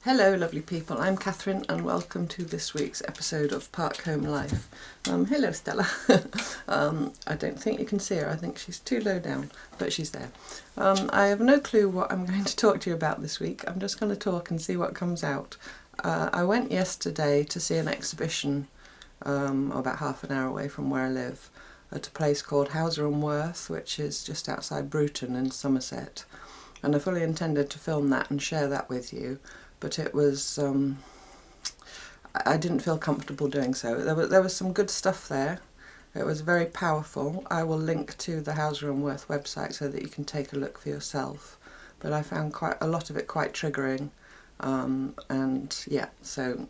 Hello lovely people, I'm Catherine and welcome to this week's episode of Park Home Life. Hello Stella. I don't think you can see her, I think she's too low down, but she's there. I have no clue what I'm going to talk to you about this week. I'm just going to talk and see what comes out. I went yesterday to see an exhibition about half an hour away from where I live at a place called Houser and Worth, which is just outside Bruton in Somerset. And I fully intended to film that and share that with you. But it was, I didn't feel comfortable doing so. There was some good stuff there. It was very powerful. I will link to the Houser and Worth website so that you can take a look for yourself. But I found quite a lot of it quite triggering. And yeah, so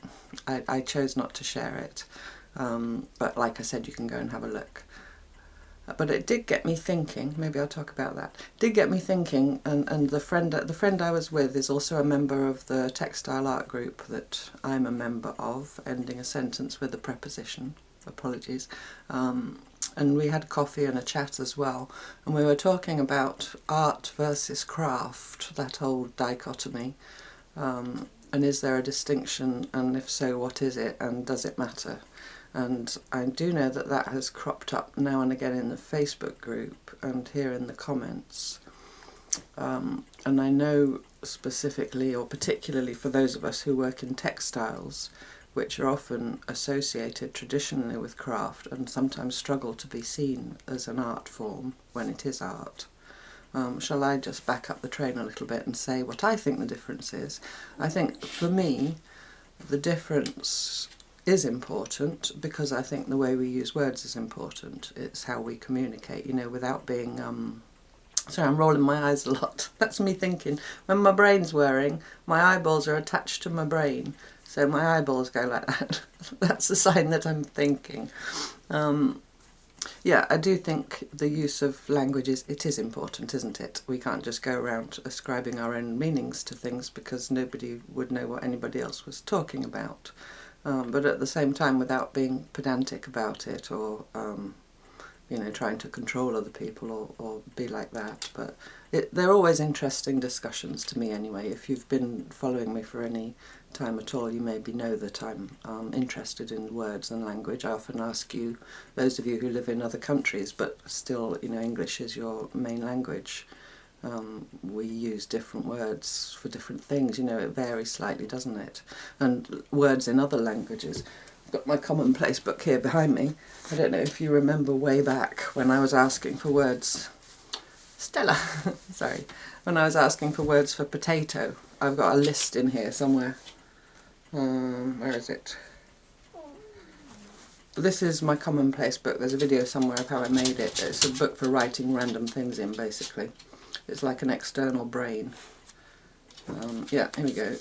I chose not to share it. But like I said, you can go and have a look. But it did get me thinking, maybe I'll talk about that. It did get me thinking, and the friend I was with is also a member of the Textile art group that I'm a member of, ending a sentence with a preposition, apologies. And we had coffee and a chat as well, and we were talking about art versus craft, that whole dichotomy, and is there a distinction, and if so, what is it, and does it matter? And I do know that that has cropped up now and again in the Facebook group and here in the comments. And I know specifically or particularly for those of us who work in textiles, which are often associated traditionally with craft and sometimes struggle to be seen as an art form when it is art. Shall I just back up the train a little bit and say what I think the difference is? I think for me the difference is important because I think the way we use words is important. It's how we communicate, you know, without being sorry, I'm rolling my eyes a lot. That's me thinking. When my brain's whirring, my eyeballs are attached to my brain, so my eyeballs go like that. That's a sign that I'm thinking. Yeah, I do think the use of language it is important, isn't it? We can't just go around ascribing our own meanings to things because nobody would know what anybody else was talking about. But at the same time, without being pedantic about it or, you know, trying to control other people or be like that. But they're always interesting discussions to me anyway. If you've been following me for any time at all, you maybe know that I'm interested in words and language. I often ask you, those of you who live in other countries, but still, you know, English is your main language. We use different words for different things, you know, it varies slightly, doesn't it? And words in other languages. I've got my commonplace book here behind me. I don't know if you remember way back when I was asking for words. Stella, sorry. When I was asking for words for potato, I've got a list in here somewhere. Where is it? This is my commonplace book. There's a video somewhere of how I made it. It's a book for writing random things in, basically. It's like an external brain. Yeah, here we go.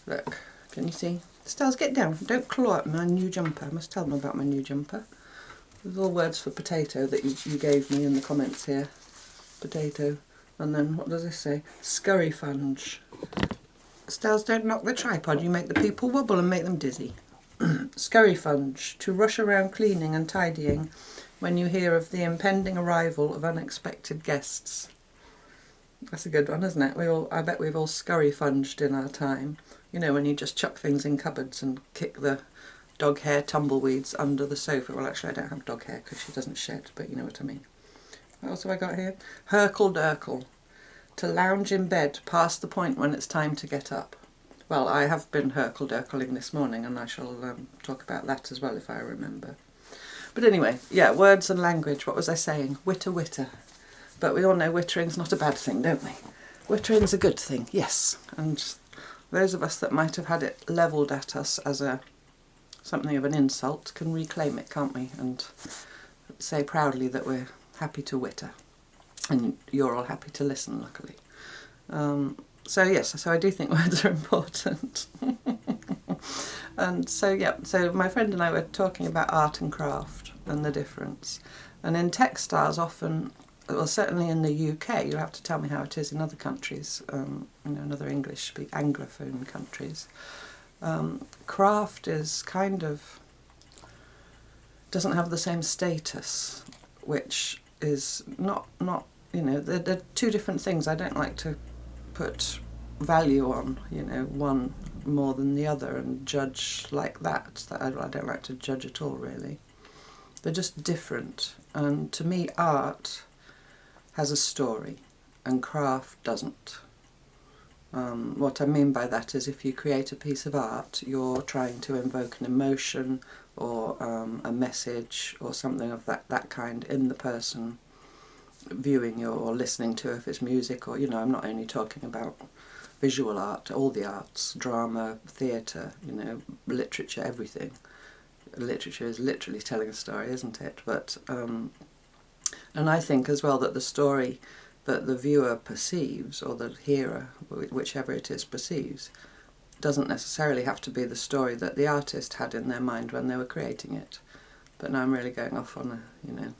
Look, can you see? Styles, get down. Don't claw at my new jumper. I must tell them about my new jumper. There's all words for potato that you gave me in the comments here. Potato. And then, what does this say? Scurry funge. Styles, don't knock the tripod. You make the people wobble and make them dizzy. Scurry funge. To rush around cleaning and tidying when you hear of the impending arrival of unexpected guests. That's a good one, isn't it? I bet we've all scurry funged in our time. You know, when you just chuck things in cupboards and kick the dog hair tumbleweeds under the sofa. Well, actually I don't have dog hair because she doesn't shed, but you know what I mean. What else have I got here? Hurkle-durkle. To lounge in bed past the point when it's time to get up. Well, I have been hurkle-durkling this morning and I shall talk about that as well if I remember. But anyway, yeah, words and language. What was I saying? Witter. But we all know wittering's not a bad thing, don't we? Wittering's a good thing, yes. And those of us that might have had it levelled at us as something of an insult can reclaim it, can't we? And say proudly that we're happy to witter. And you're all happy to listen, luckily. So yes, so I do think words are important. And so yeah, so my friend and I were talking about art and craft and the difference. And in textiles often, well certainly in the UK, you'll have to tell me how it is in other countries, you know, in other English-speaking Anglophone countries, craft is kind of, doesn't have the same status, which is not you know, they're two different things. I don't like to put value on, you know, one more than the other and judge like that. I don't like to judge at all, really. They're just different. And to me, art has a story and craft doesn't. What I mean by that is if you create a piece of art, you're trying to invoke an emotion or a message or something of that kind in the person viewing you or listening to, if it's music, or, you know, I'm not only talking about visual art, all the arts, drama, theatre, you know, literature, everything. Literature is literally telling a story, isn't it? But and I think as well that the story that the viewer perceives, or the hearer, whichever it is, perceives, doesn't necessarily have to be the story that the artist had in their mind when they were creating it. But now I'm really going off on a, you know.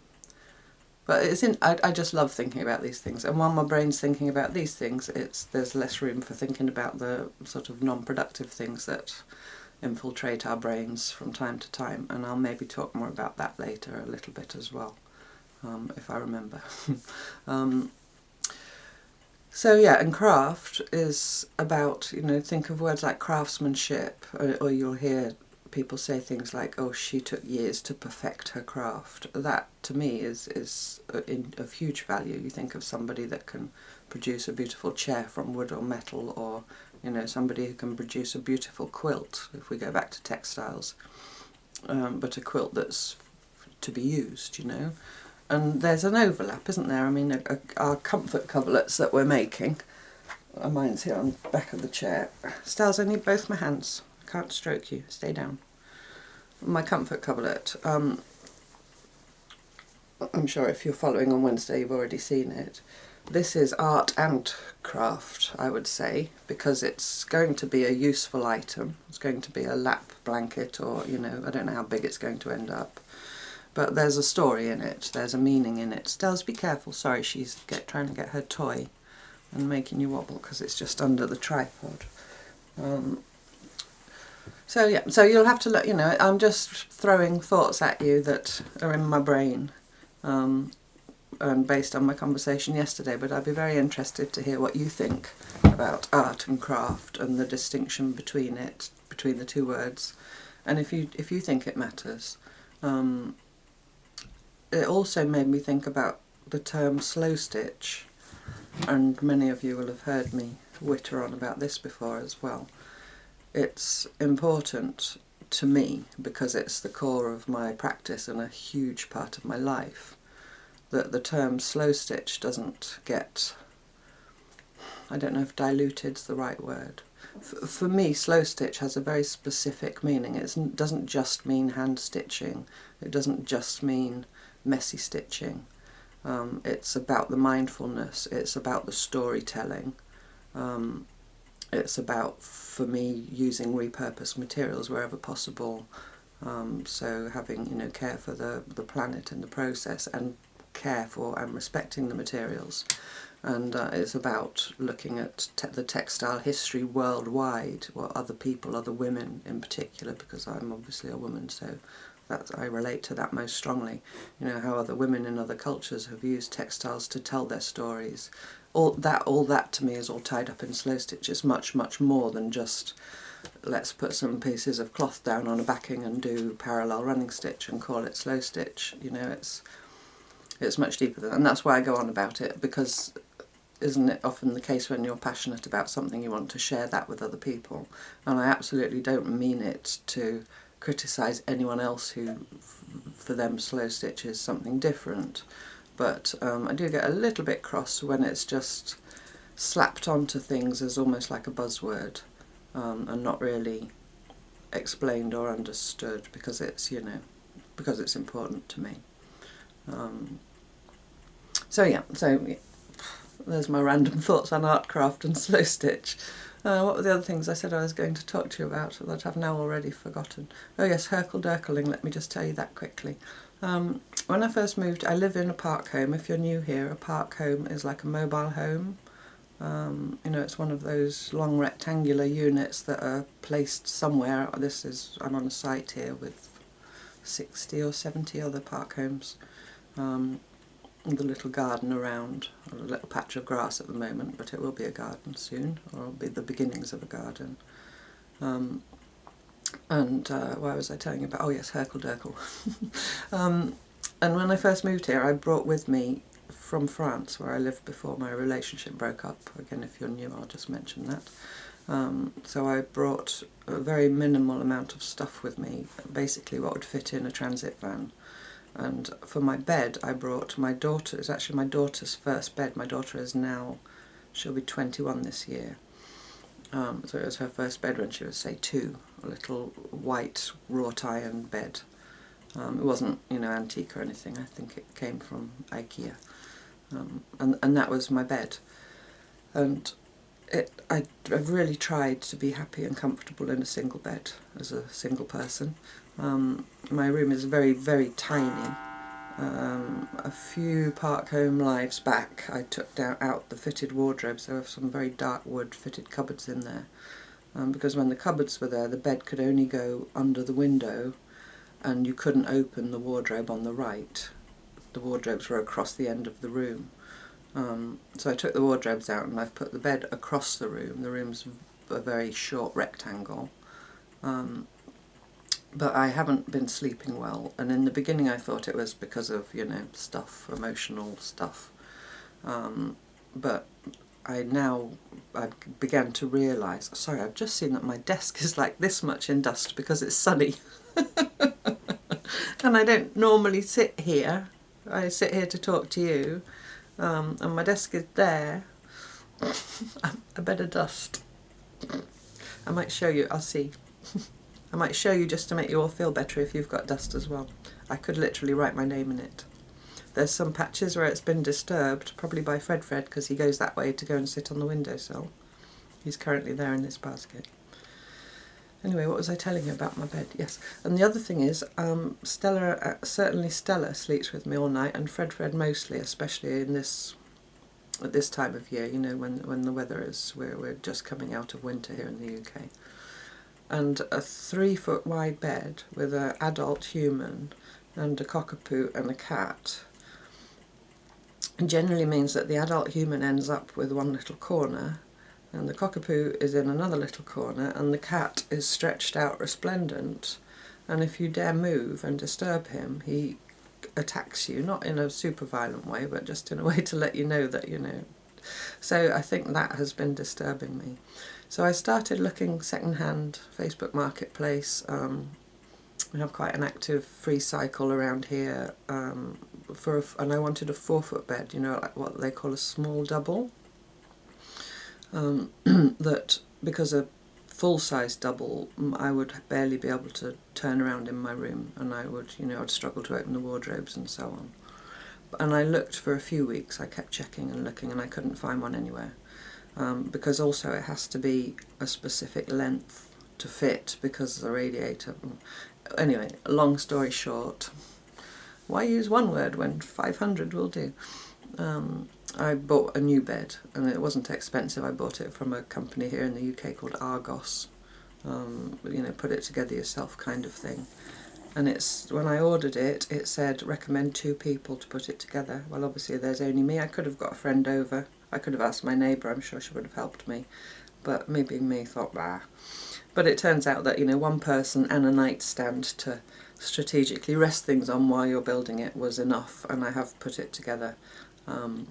But I just love thinking about these things, and while my brain's thinking about these things, there's less room for thinking about the sort of non-productive things that infiltrate our brains from time to time, and I'll maybe talk more about that later a little bit as well, if I remember. So yeah, and craft is about, you know, think of words like craftsmanship, or you'll hear people say things like, oh, she took years to perfect her craft. That to me is of huge value. You think of somebody that can produce a beautiful chair from wood or metal, or, you know, somebody who can produce a beautiful quilt, if we go back to textiles, but a quilt that's to be used, you know. And there's an overlap, isn't there? I mean, our comfort coverlets that we're making, mine's here on the back of the chair. Styles, I need both my hands. I can't stroke you, stay down. My comfort coverlet, I'm sure if you're following on Wednesday you've already seen it. This is art and craft, I would say, because it's going to be a useful item. It's going to be a lap blanket, or, you know, I don't know how big it's going to end up. But there's a story in it, there's a meaning in it. Stels, be careful, sorry, she's trying to get her toy and making you wobble because it's just under the tripod. So yeah, so you'll have to let, you know, I'm just throwing thoughts at you that are in my brain, and based on my conversation yesterday, but I'd be very interested to hear what you think about art and craft and the distinction between the two words, and if you think it matters. It also made me think about the term slow stitch, and many of you will have heard me witter on about this before as well. It's important to me because it's the core of my practice and a huge part of my life, that the term slow stitch doesn't get, I don't know if diluted's the right word. For me, slow stitch has a very specific meaning. It doesn't just mean hand stitching, it doesn't just mean messy stitching. It's about the mindfulness, it's about the storytelling, it's about, for me, using repurposed materials wherever possible, so having, you know, care for the planet in the process, and care for and respecting the materials. And it's about looking at the textile history worldwide, or other people, other women in particular, because I'm obviously a woman, so I relate to that most strongly. You know, how other women in other cultures have used textiles to tell their stories. All that to me is all tied up in slow stitch. It's much, much more than just let's put some pieces of cloth down on a backing and do parallel running stitch and call it slow stitch. You know, it's much deeper than that, and that's why I go on about it, because isn't it often the case when you're passionate about something you want to share that with other people? And I absolutely don't mean it to criticise anyone else who, for them, slow stitch is something different, but I do get a little bit cross when it's just slapped onto things as almost like a buzzword, and not really explained or understood, because it's, you know, because it's important to me. So yeah, there's my random thoughts on art, craft and slow stitch. What were the other things I said I was going to talk to you about that I've now already forgotten? Oh yes, Herkle-Derkling, let me just tell you that quickly. When I first moved, I live in a park home. If you're new here, a park home is like a mobile home. You know, it's one of those long rectangular units that are placed somewhere. I'm on a site here with 60 or 70 other park homes. the little garden around, a little patch of grass at the moment, but it will be a garden soon, or it'll be the beginnings of a garden. Why was I telling you about? Oh yes, Herkle-Durkle. And when I first moved here, I brought with me from France, where I lived before my relationship broke up. Again, if you're new, I'll just mention that. So I brought a very minimal amount of stuff with me, basically what would fit in a transit van. And for my bed, I brought my daughter. It's actually my daughter's first bed. My daughter is now, she'll be 21 this year. So it was her first bed when she was, say, 2, a little white wrought iron bed. It wasn't, antique or anything. I think it came from IKEA. And that was my bed. And I've really tried to be happy and comfortable in a single bed as a single person. My room is very, very tiny. A few Park Home lives back, I took out the fitted wardrobes. There were some very dark wood fitted cupboards in there. Because when the cupboards were there, the bed could only go under the window, and you couldn't open the wardrobe on the right. The wardrobes were across the end of the room. So I took the wardrobes out and I've put the bed across the room. The room's a very short rectangle. But I haven't been sleeping well, and in the beginning I thought it was because of, stuff, emotional stuff. But I began to realise, sorry, I've just seen that my desk is like this much in dust because it's sunny. And I don't normally sit here. I sit here to talk to you, and my desk is there. A bed of dust. I might show you, I'll see. I might show you just to make you all feel better if you've got dust as well. I could literally write my name in it. There's some patches where it's been disturbed, probably by Fredfred, because he goes that way to go and sit on the windowsill. He's currently there in this basket. Anyway, what was I telling you about my bed? Yes, and the other thing is, Stella, certainly Stella sleeps with me all night, and Fredfred mostly, especially at this time of year, when the weather is, we're just coming out of winter here in the UK. And a 3-foot wide bed with an adult human and a cockapoo and a cat generally means that the adult human ends up with one little corner, and the cockapoo is in another little corner, and the cat is stretched out resplendent, and if you dare move and disturb him, he attacks you, not in a super violent way, but just in a way to let you know that, So I think that has been disturbing me. So I started looking second-hand, Facebook Marketplace. We have quite an active free cycle around here, and I wanted a 4-foot bed, like what they call a small double. That, because a full-size double, I would barely be able to turn around in my room, and I would, I'd struggle to open the wardrobes and so on. And I looked for a few weeks. I kept checking and looking, and I couldn't find one anywhere. Because also it has to be a specific length to fit because of the radiator. Anyway, long story short, why use one word when 500 will do? I bought a new bed, and it wasn't expensive. I bought it from a company here in the UK called Argos. Put it together yourself kind of thing. And when I ordered it, it said recommend 2 people to put it together. Well, obviously there's only me. I could have got a friend over. I could have asked my neighbour, I'm sure she would have helped me. But me being me, thought, bah. But it turns out that, one person and a nightstand to strategically rest things on while you're building it was enough, and I have put it together. And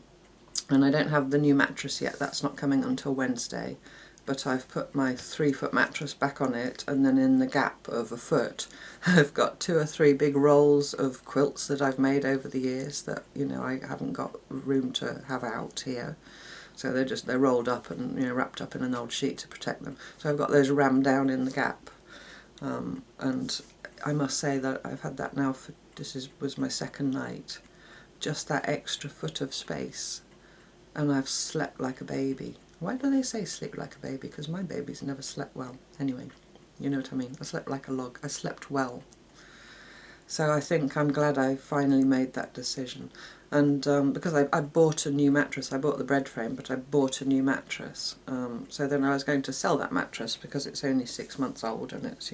I don't have the new mattress yet. That's not coming until Wednesday. But I've put my 3-foot mattress back on it, and then in the gap of a foot I've got 2 or 3 big rolls of quilts that I've made over the years that I haven't got room to have out here, so they're rolled up and wrapped up in an old sheet to protect them. So I've got those rammed down in the gap, and I must say that I've had that now for was my 2nd night, just that extra foot of space, and I've slept like a baby. Why do they say sleep like a baby? Because my baby's never slept well. Anyway, you know what I mean. I slept like a log. I slept well. So I think I'm glad I finally made that decision. And because I bought a new mattress. I bought the bed frame, but I bought a new mattress. So then I was going to sell that mattress because it's only 6 months old and it's,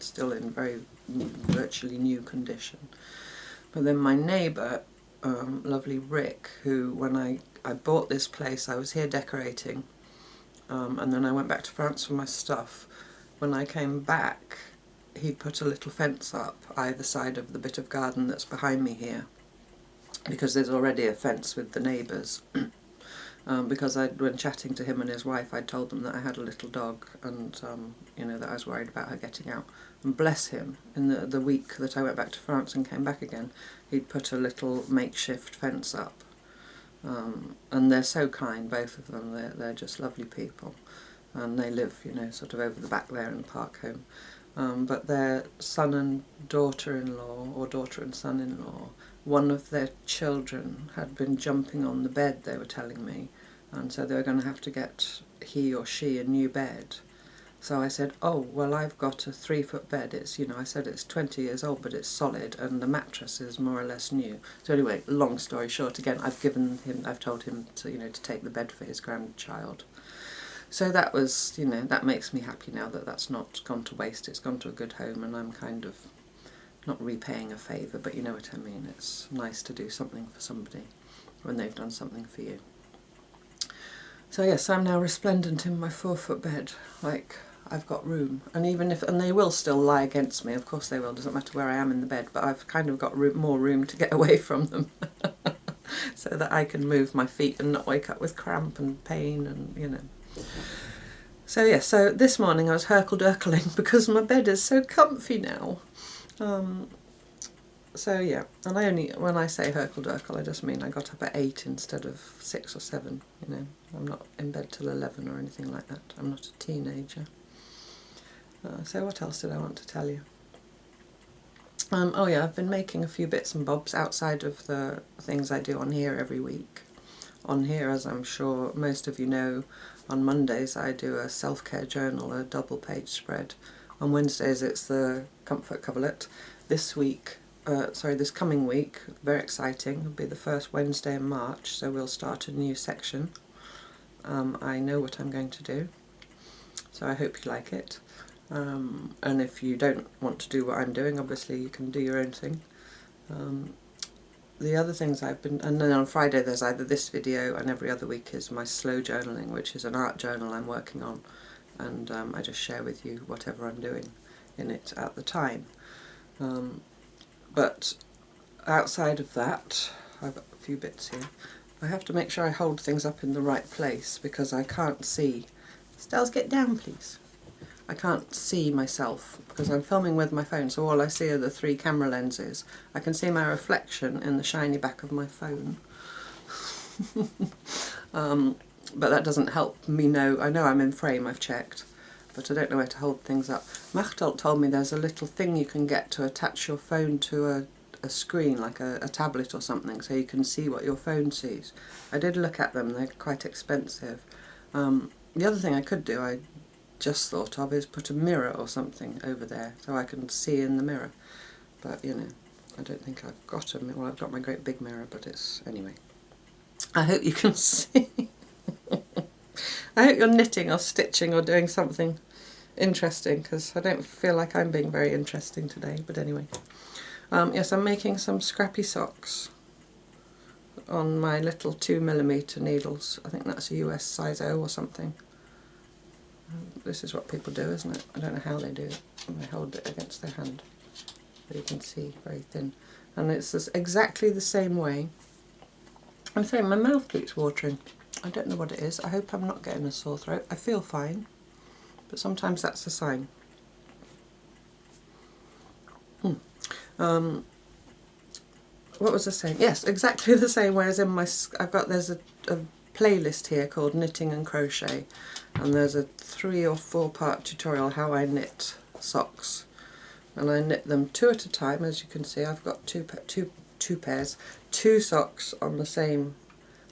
still in very virtually new condition. But then my neighbour lovely Rick, who when I bought this place I was here decorating, and then I went back to France for my stuff. When I came back he'd put a little fence up either side of the bit of garden that's behind me here, because there's already a fence with the neighbours. Because when chatting to him and his wife, I'd told them that I had a little dog, and you know, that I was worried about her getting out. And bless him, in the week that I went back to France and came back again, he'd put a little makeshift fence up. And they're so kind, both of them. They're just lovely people, and they live, you know, sort of over the back there in Park Home. But their son and daughter-in-law, or daughter and son-in-law, one of their children had been jumping on the bed, they were telling me, and so they were going to have to get he or she a new bed. So I said, oh, well, I've got a 3-foot bed. It's, you know, I said it's 20 years old, but it's solid, and the mattress is more or less new. So anyway, long story short, again, I've told him to, you know, to take the bed for his grandchild. So that was, you know, that makes me happy now that that's not gone to waste. It's gone to a good home, and I'm kind of not repaying a favour, but you know what I mean. It's nice to do something for somebody when they've done something for you. So yes, I'm now resplendent in my 4-foot bed, like I've got room. And even if, and they will still lie against me, of course they will, doesn't matter where I am in the bed, but I've kind of got more room to get away from them so that I can move my feet and not wake up with cramp and pain and, you know. So yes, so this morning I was hurkle-durkling because my bed is so comfy now. So yeah, and when I say hurkle-durkle, I just mean I got up at 8 instead of 6 or 7, you know. I'm not in bed till 11 or anything like that. I'm not a teenager. So what else did I want to tell you? Oh yeah, I've been making a few bits and bobs outside of the things I do on here every week. On here, as I'm sure most of you know, on Mondays I do a self-care journal, a double-page spread. On Wednesdays it's the comfort coverlet. This coming week, very exciting, it'll be the first Wednesday in March, so we'll start a new section. I know what I'm going to do, so I hope you like it. And if you don't want to do what I'm doing, obviously you can do your own thing. The other things and then on Friday there's either this video, and every other week is my slow journaling, which is an art journal I'm working on, and I just share with you whatever I'm doing in it at the time. But outside of that, I've got a few bits here. I have to make sure I hold things up in the right place because I can't see. Stells, get down please. I can't see myself because I'm filming with my phone, so all I see are the 3 camera lenses. I can see my reflection in the shiny back of my phone. But that doesn't help me know. I know I'm in frame, I've checked, but I don't know where to hold things up. Machtelt told me there's a little thing you can get to attach your phone to a screen, like a tablet or something, so you can see what your phone sees. I did look at them, they're quite expensive. The other thing I could do, I just thought of, is put a mirror or something over there so I can see in the mirror. But, you know, I don't think I've got a mirror. Well, I've got my great big mirror, but it's... anyway. I hope you can see. I hope you're knitting or stitching or doing something interesting, because I don't feel like I'm being very interesting today, but anyway. Yes, I'm making some scrappy socks on my little 2mm needles. I think that's a US size O or something. This is what people do, isn't it? I don't know how they do it. They hold it against their hand. But you can see, very thin. And it's exactly the same way. I'm sorry, my mouth keeps watering. I don't know what it is. I hope I'm not getting a sore throat. I feel fine, but sometimes that's a sign. What was I saying? Yes, exactly the same way as in my... there's a playlist here called Knitting and Crochet, and there's a 3 or 4 part tutorial how I knit socks, and I knit them 2 at a time. As you can see, I've got two pairs, 2 socks on the same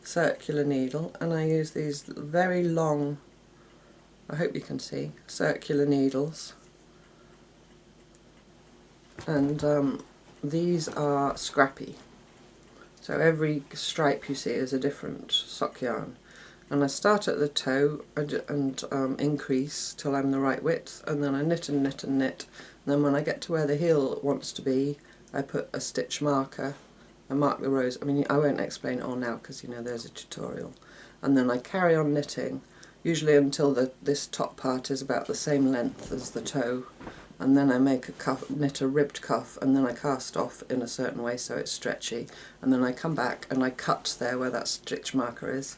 circular needle, and I use these very long, I hope you can see, circular needles, and these are scrappy. So every stripe you see is a different sock yarn, and I start at the toe and increase till I'm the right width, and then I knit and knit and knit, and then when I get to where the heel wants to be I put a stitch marker I mark the rows. I mean, I won't explain it all now because, you know, there's a tutorial. And then I carry on knitting, usually until this top part is about the same length as the toe. And then I make a cuff, knit a ribbed cuff, and then I cast off in a certain way so it's stretchy. And then I come back and I cut there where that stitch marker is.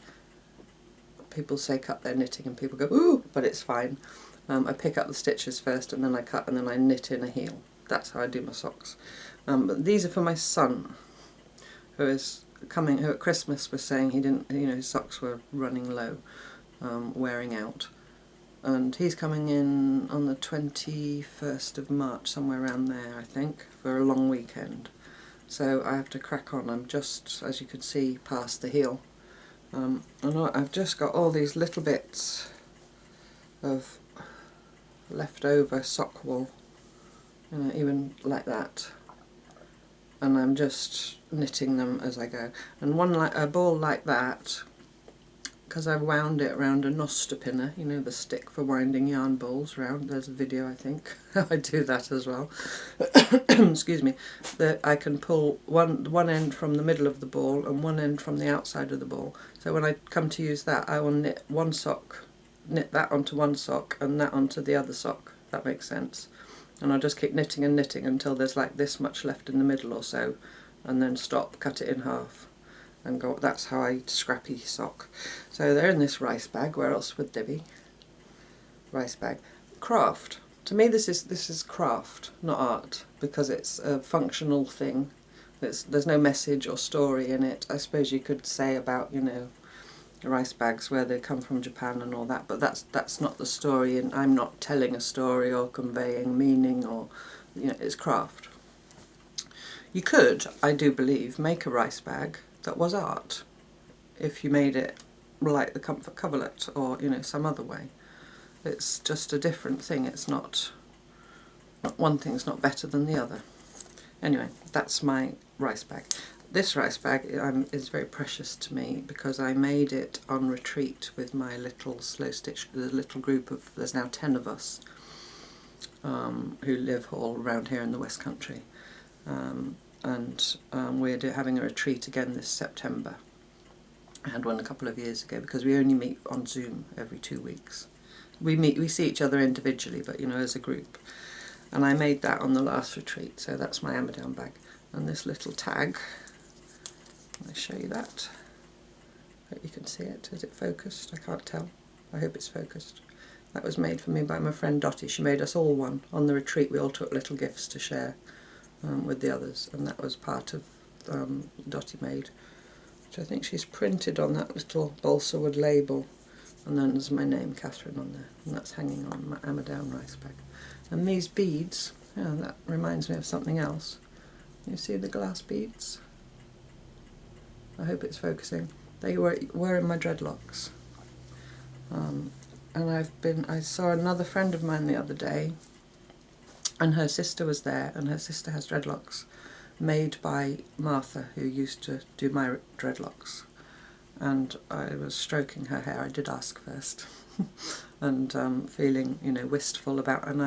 People say cut their knitting and people go, ooh, but it's fine. I pick up the stitches first and then I cut and then I knit in a heel. That's how I do my socks. But these are for my son, who is coming, who at Christmas was saying he didn't, you know, his socks were running low, wearing out. And he's coming in on the 21st of March, somewhere around there, I think, for a long weekend. So I have to crack on. I'm just, as you can see, past the heel. And I've just got all these little bits of leftover sock wool, you know, even like that. And I'm just knitting them as I go. And one like a ball like that, because I've wound it around a noster pinner, you know, the stick for winding yarn balls round. There's a video, I think. I do that as well. Excuse me. That I can pull one end from the middle of the ball and one end from the outside of the ball. So when I come to use that, I will knit one sock, knit that onto one sock and that onto the other sock. That makes sense. And I'll just keep knitting and knitting until there's like this much left in the middle or so, and then stop, cut it in half. And go. That's how I scrappy sock. So they're in this rice bag. Where else would they be? Rice bag. Craft. To me, this is craft, not art, because it's a functional thing. There's no message or story in it. I suppose you could say about, you know, rice bags where they come from Japan and all that, but that's not the story, and I'm not telling a story or conveying meaning, or, you know, it's craft. You could, I do believe, make a rice bag that was art if you made it like the comfort coverlet or, you know, some other way. It's just a different thing. It's not one thing's not better than the other. Anyway, that's my rice bag. This rice bag is very precious to me because I made it on retreat with my little slow stitch, the little group of, there's now 10 of us who live all around here in the West Country. We're having a retreat again this September. I had one a couple of years ago because we only meet on Zoom every 2 weeks. We see each other individually, but, you know, as a group. And I made that on the last retreat, so that's my Amadown bag. And this little tag, I'll show you that. Hope you can see it. Is it focused? I can't tell. I hope it's focused. That was made for me by my friend Dottie. She made us all one. On the retreat we all took little gifts to share with the others, and that was part of Dottie made, which I think she's printed on that little balsa wood label, and then there's my name, Catherine, on there, and that's hanging on my Amadown rice bag. And these beads, yeah, that reminds me of something else. You see the glass beads? I hope it's focusing. They were in my dreadlocks. And I saw another friend of mine the other day, and her sister was there, and her sister has dreadlocks made by Martha, who used to do my dreadlocks. And I was stroking her hair. I did ask first, and feeling, you know, wistful about. And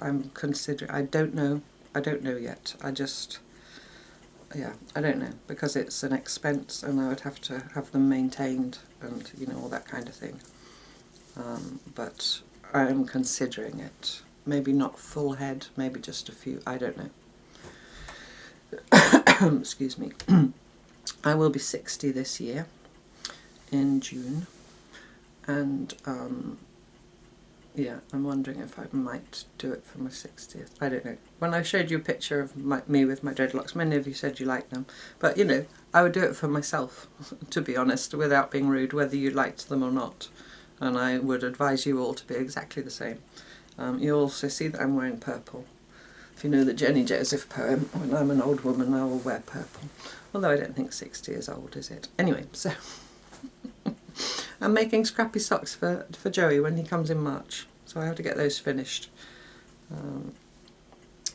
I'm considering. I don't know yet. I don't know, because it's an expense, and I would have to have them maintained, and, you know, all that kind of thing. But I'm considering it. Maybe not full head, maybe just a few, I don't know. Excuse me. I will be 60 this year, in June, and yeah, I'm wondering if I might do it for my 60th. I don't know. When I showed you a picture of me with my dreadlocks, many of you said you liked them, but, you know, I would do it for myself, to be honest, without being rude, whether you liked them or not. And I would advise you all to be exactly the same. You also see that I'm wearing purple. If you know the Jenny Joseph poem, when I'm an old woman I will wear purple. Although I don't think 60 is old, is it? Anyway, so I'm making scrappy socks for Joey when he comes in March. So I have to get those finished.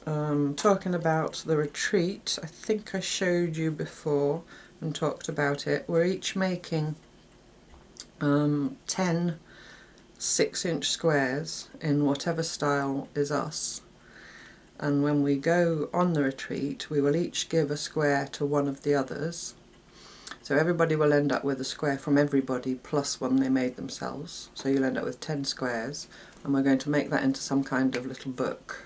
Talking about the retreat, I think I showed you before and talked about it. We're each making 10 6-inch squares in whatever style is us, and when we go on the retreat we will each give a square to one of the others. So everybody will end up with a square from everybody plus one they made themselves. So you'll end up with 10 squares, and we're going to make that into some kind of little book.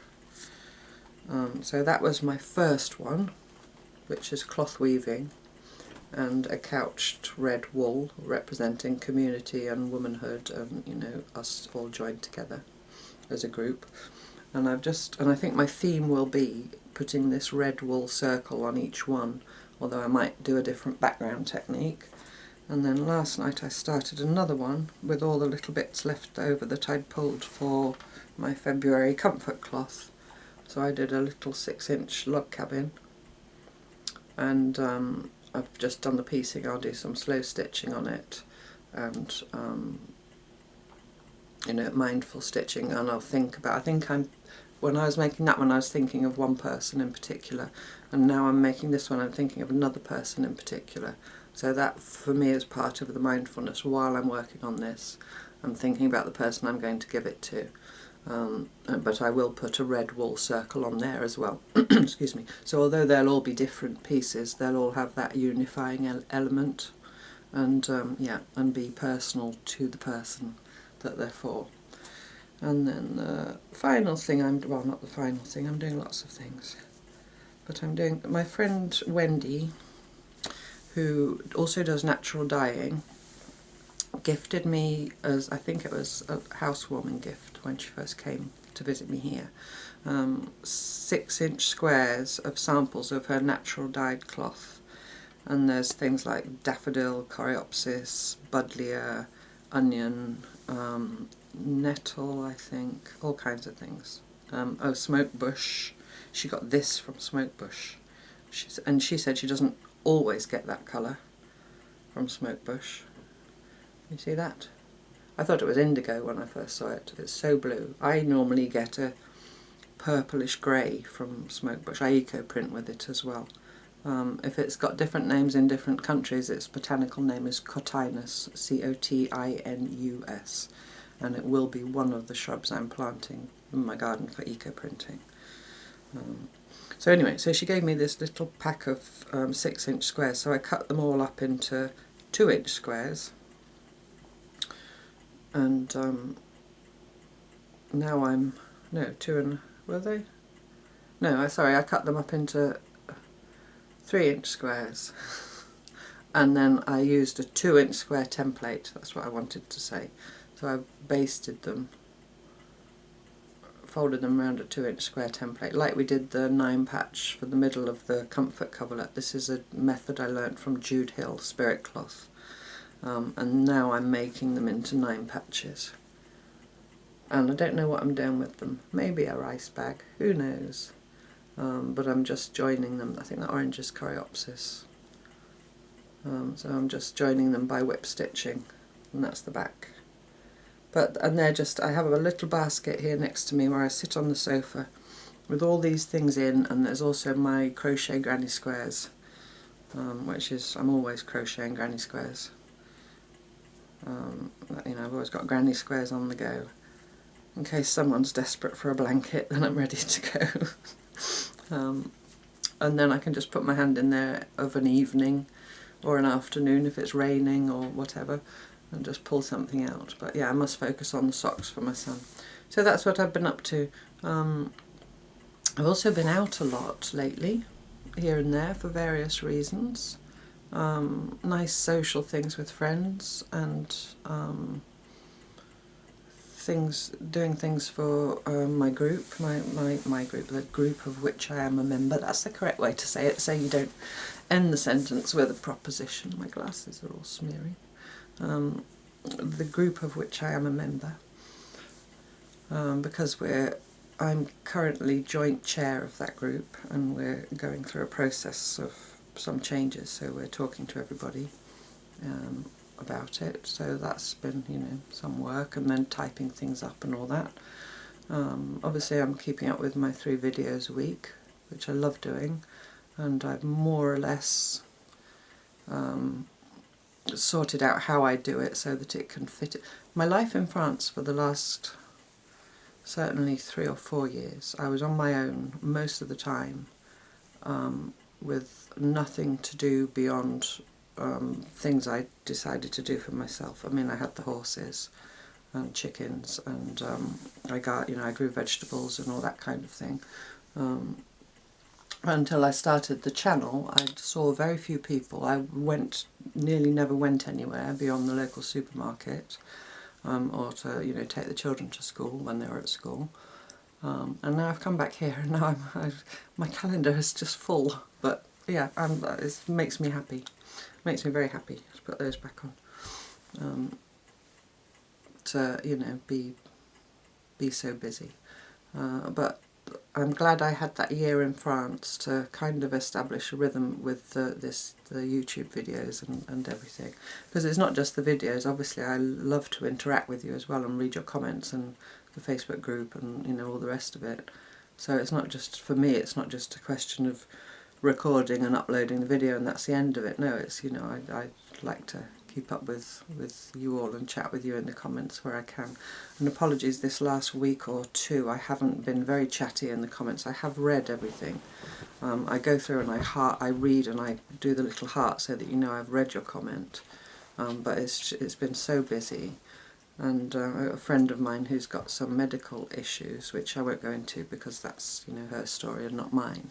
So that was my first one, which is cloth weaving and a couched red wool representing community and womanhood, and you know, us all joined together as a group. And I think my theme will be putting this red wool circle on each one, although I might do a different background technique. And then last night I started another one with all the little bits left over that I'd pulled for my February comfort cloth. So I did a little 6-inch log cabin, and I've just done the piecing. I'll do some slow stitching on it, and you know, mindful stitching, and I'll think about, when I was making that one I was thinking of one person in particular, and now I'm making this one I'm thinking of another person in particular. So that for me is part of the mindfulness. While I'm working on this, I'm thinking about the person I'm going to give it to. But I will put a red wool circle on there as well. Excuse me. So although they'll all be different pieces, they'll all have that unifying element, and yeah, and be personal to the person that they're for. And then the final thing well, not the final thing, I'm doing lots of things, but I'm doing, my friend Wendy, who also does natural dyeing, gifted me, as I think it was a housewarming gift when she first came to visit me here, 6-inch squares of samples of her natural dyed cloth. And there's things like daffodil, coreopsis, buddleia, onion, nettle, I think, all kinds of things. Oh, smoke bush. She got this from smoke bush. And she said she doesn't always get that colour from smoke bush. You see that? I thought it was indigo when I first saw it. It's so blue. I normally get a purplish grey from smoke bush. I eco-print with it as well. If it's got different names in different countries, its botanical name is cotinus, C-O-T-I-N-U-S, and it will be one of the shrubs I'm planting in my garden for eco-printing. So anyway, so she gave me this little pack of 6-inch squares, so I cut them all up into 2-inch squares. And now I'm, no, were they? No, sorry, I cut them up into 3-inch squares. And then I used a 2-inch square template, that's what I wanted to say. So I basted them, folded them around a 2-inch square template, like we did the 9 patch for the middle of the comfort coverlet. This is a method I learnt from Jude Hill, Spirit Cloth. And now I'm making them into 9 patches. And I don't know what I'm doing with them. Maybe a rice bag, who knows. But I'm just joining them. I think the orange is coreopsis. So I'm just joining them by whip stitching, and that's the back. And they're just, I have a little basket here next to me where I sit on the sofa with all these things in, and there's also my crochet granny squares, which is, I'm always crocheting granny squares. You know, I've always got granny squares on the go. In case someone's desperate for a blanket, then I'm ready to go. And then I can just put my hand in there of an evening or an afternoon if it's raining or whatever, and just pull something out. But yeah, I must focus on the socks for my son. So that's what I've been up to. I've also been out a lot lately, here and there, for various reasons. Nice social things with friends, and doing things for my group, my group, the group of which I am a member. That's the correct way to say it, so you don't end the sentence with a proposition. My glasses are all smeary. The group of which I am a member, because I'm currently joint chair of that group, and we're going through a process of some changes, so we're talking to everybody about it. So that's been, you know, some work, and then typing things up and all that. Obviously I'm keeping up with my 3 videos a week, which I love doing, and I've more or less sorted out how I do it so that it can fit it. My life in France for the last certainly 3 or 4 years, I was on my own most of the time, with nothing to do beyond things I decided to do for myself. I mean, I had the horses and chickens, and I grew vegetables and all that kind of thing. Until I started the channel, I saw very few people. I nearly never went anywhere beyond the local supermarket, or to take the children to school when they were at school. And now I've come back here, and now my calendar is just full. But yeah, it makes me happy. It makes me very happy to put those back on. To be so busy. But I'm glad I had that year in France to kind of establish a rhythm with the YouTube videos and everything. Because it's not just the videos, obviously I love to interact with you as well and read your comments and the Facebook group and all the rest of it. So it's not just, for me, it's not just a question of recording and uploading the video and that's the end of it. No, it's, I like to keep up with you all and chat with you in the comments where I can. And apologies, this last week or two I haven't been very chatty in the comments. I have read everything. I go through and I read and I do the little heart so that I've read your comment. But it's been so busy. And a friend of mine who's got some medical issues, which I won't go into because that's her story and not mine.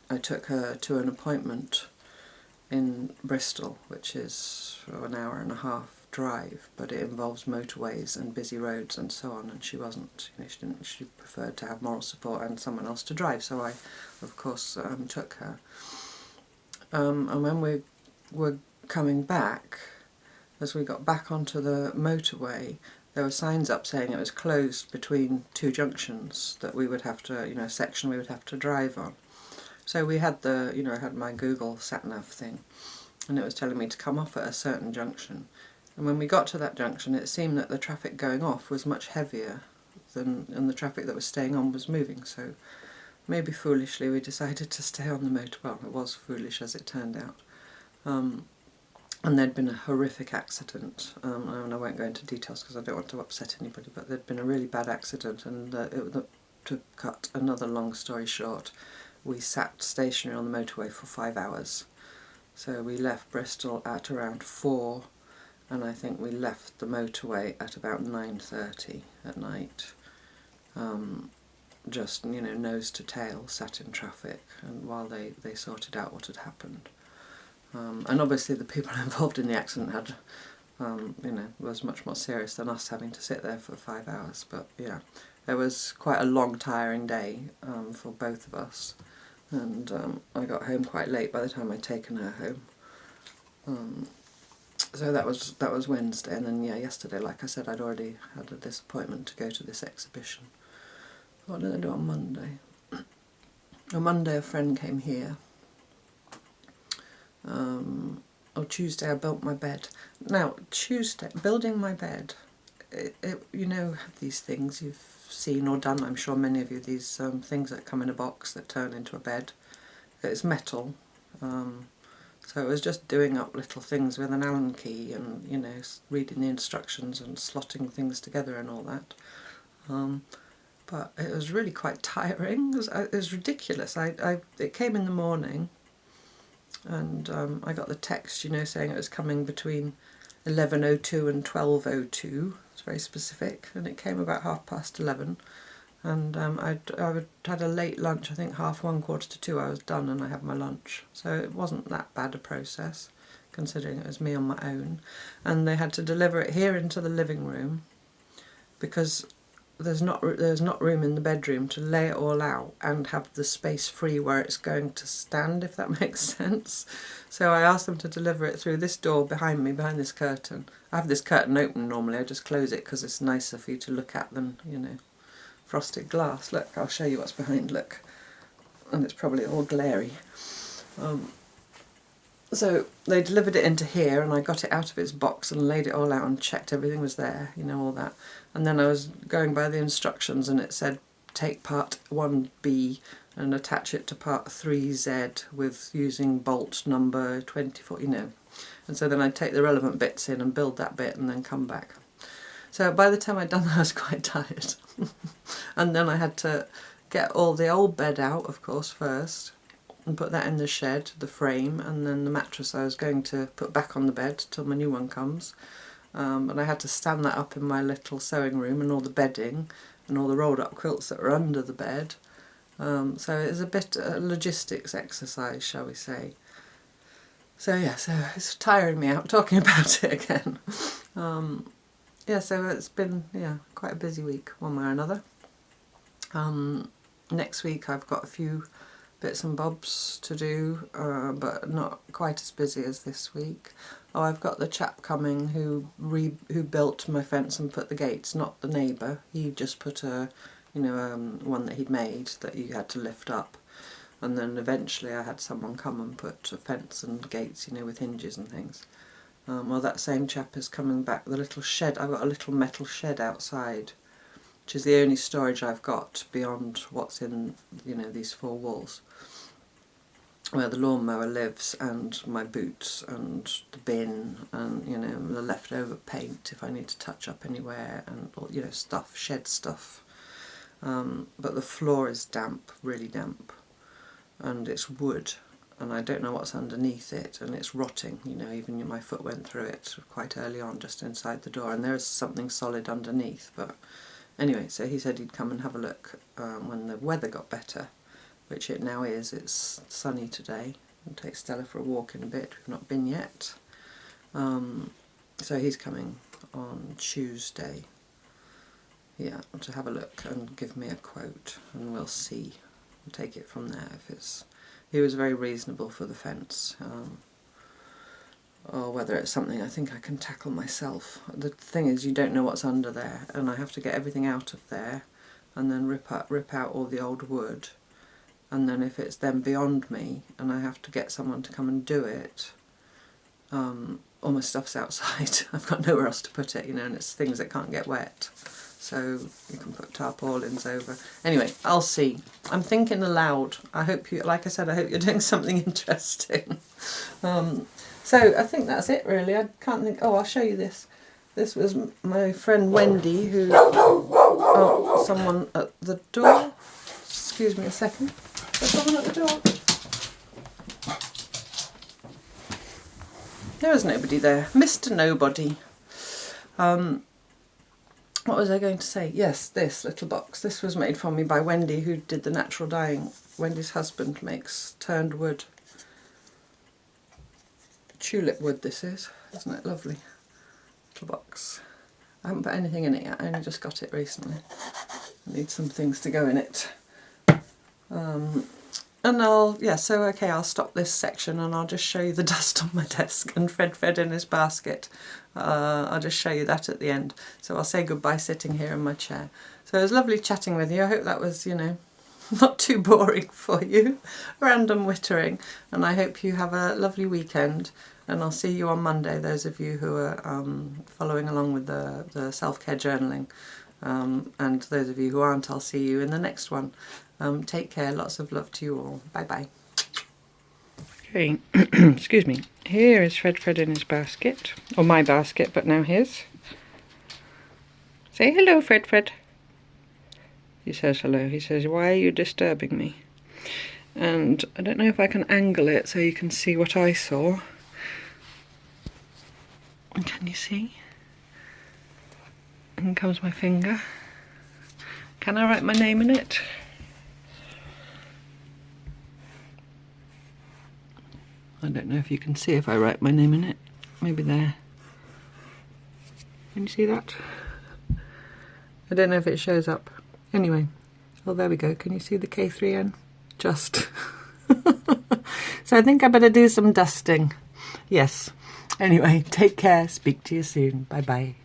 I took her to an appointment in Bristol, which is an hour and a half drive, but it involves motorways and busy roads and so on, and she wasn't, she preferred to have moral support and someone else to drive, so I of course took her. And when we were coming back, as we got back onto the motorway, there were signs up saying it was closed between 2 junctions that we would have to, a section we would have to drive on. So we had I had my Google sat-nav thing, and it was telling me to come off at a certain junction. And when we got to that junction, it seemed that the traffic going off was much heavier and the traffic that was staying on was moving. So maybe foolishly we decided to stay on the motor. Well, it was foolish as it turned out. And there'd been a horrific accident, and I won't go into details because I don't want to upset anybody, but there'd been a really bad accident, and to cut another long story short, we sat stationary on the motorway for 5 hours. So we left Bristol at around 4, and I think we left the motorway at about 9:30 at night. Just, nose to tail, sat in traffic, and while they sorted out what had happened. And obviously the people involved in the accident had, was much more serious than us having to sit there for 5 hours. But yeah, it was quite a long, tiring day for both of us. And I got home quite late by the time I'd taken her home. So that was Wednesday, and then yesterday, like I said, I'd already had this appointment to go to this exhibition. What did I do on Monday? On Monday a friend came here. On Tuesday I built my bed. Now, Tuesday, building my bed, these things you've seen or done, I'm sure many of you, these things that come in a box that turn into a bed. It's metal, so it was just doing up little things with an Allen key and, reading the instructions and slotting things together and all that. But it was really quite tiring. It was ridiculous. It came in the morning, and I got the text, saying it was coming between 11:02 and 12:02. It's very specific, and it came about 11:30. And I had a late lunch. I think 1:30, 1:45 I was done, and I had my lunch. So it wasn't that bad a process, considering it was me on my own. And they had to deliver it here into the living room, because there's not room in the bedroom to lay it all out and have the space free where it's going to stand, if that makes sense. So I asked them to deliver it through this door behind me, behind this curtain. I have this curtain open normally, I just close it because it's nicer for you to look at than, frosted glass. Look, I'll show you what's behind, look. And it's probably all glary. So they delivered it into here, and I got it out of its box and laid it all out and checked everything was there, all that. And then I was going by the instructions, and it said take part 1B and attach it to part 3Z with using bolt number 24, And so then I'd take the relevant bits in and build that bit and then come back. So by the time I'd done that, I was quite tired. And then I had to get all the old bed out, of course, first, and put that in the shed, the frame, and then the mattress I was going to put back on the bed till my new one comes. And I had to stand that up in my little sewing room, and all the bedding and all the rolled up quilts that were under the bed. So it was a bit a logistics exercise, shall we say. So yeah, so it's tiring me out talking about it again. Yeah, so it's been, yeah, quite a busy week one way or another. Next week I've got a few bits and bobs to do, but not quite as busy as this week. Oh, I've got the chap coming who built my fence and put the gates, not the neighbour. He just put a, one that he'd made that you had to lift up. And then eventually I had someone come and put a fence and gates, with hinges and things. Well, that same chap is coming back. The little shed, I've got a little metal shed outside, which is the only storage I've got beyond what's in, these four walls, where the lawnmower lives, and my boots and the bin and, the leftover paint if I need to touch up anywhere, and, stuff, shed stuff. But the floor is damp, really damp, and it's wood, and I don't know what's underneath it, and it's rotting, even my foot went through it quite early on just inside the door, and there's something solid underneath. But anyway, so he said he'd come and have a look when the weather got better, which it now is. It's sunny today. I'll take Stella for a walk in a bit. We've not been yet. So he's coming on Tuesday, yeah, to have a look and give me a quote, and we'll see. We'll take it from there. He was very reasonable for the fence, or whether it's something I think I can tackle myself. The thing is, you don't know what's under there, and I have to get everything out of there and then rip out all the old wood. And then if it's then beyond me and I have to get someone to come and do it, all my stuff's outside. I've got nowhere else to put it, and it's things that can't get wet. So you can put tarpaulins over. Anyway, I'll see. I'm thinking aloud. I hope you, like I said, I hope you're doing something interesting. So I think that's it really. I can't think, oh, I'll show you this. This was my friend Wendy who, oh, someone at the door. Excuse me a second. There's someone at the door. There was nobody there. Mr. Nobody. What was I going to say? Yes, this little box. This was made for me by Wendy, who did the natural dyeing. Wendy's husband makes turned wood. Tulip wood this is. Isn't it lovely? Little box. I haven't put anything in it yet. I only just got it recently. I need some things to go in it. And I'll stop this section and I'll just show you the dust on my desk and Fredfred in his basket. I'll just show you that at the end. So I'll say goodbye sitting here in my chair. So it was lovely chatting with you. I hope that was, not too boring for you. Random wittering. And I hope you have a lovely weekend. And I'll see you on Monday, those of you who are following along with the self-care journaling. And those of you who aren't, I'll see you in the next one. Take care, lots of love to you all. Bye bye. Okay, excuse me. Here is Fredfred in his basket, or my basket, but now his. Say hello, Fredfred. He says hello. He says, why are you disturbing me? And I don't know if I can angle it so you can see what I saw. Can you see? In comes my finger. Can I write my name in it? I don't know if you can see if I write my name in it. Maybe there. Can you see that? I don't know if it shows up. Anyway, oh there we go. Can you see the K3N? Just. So I think I better do some dusting. Yes. Anyway, take care. Speak to you soon. Bye bye.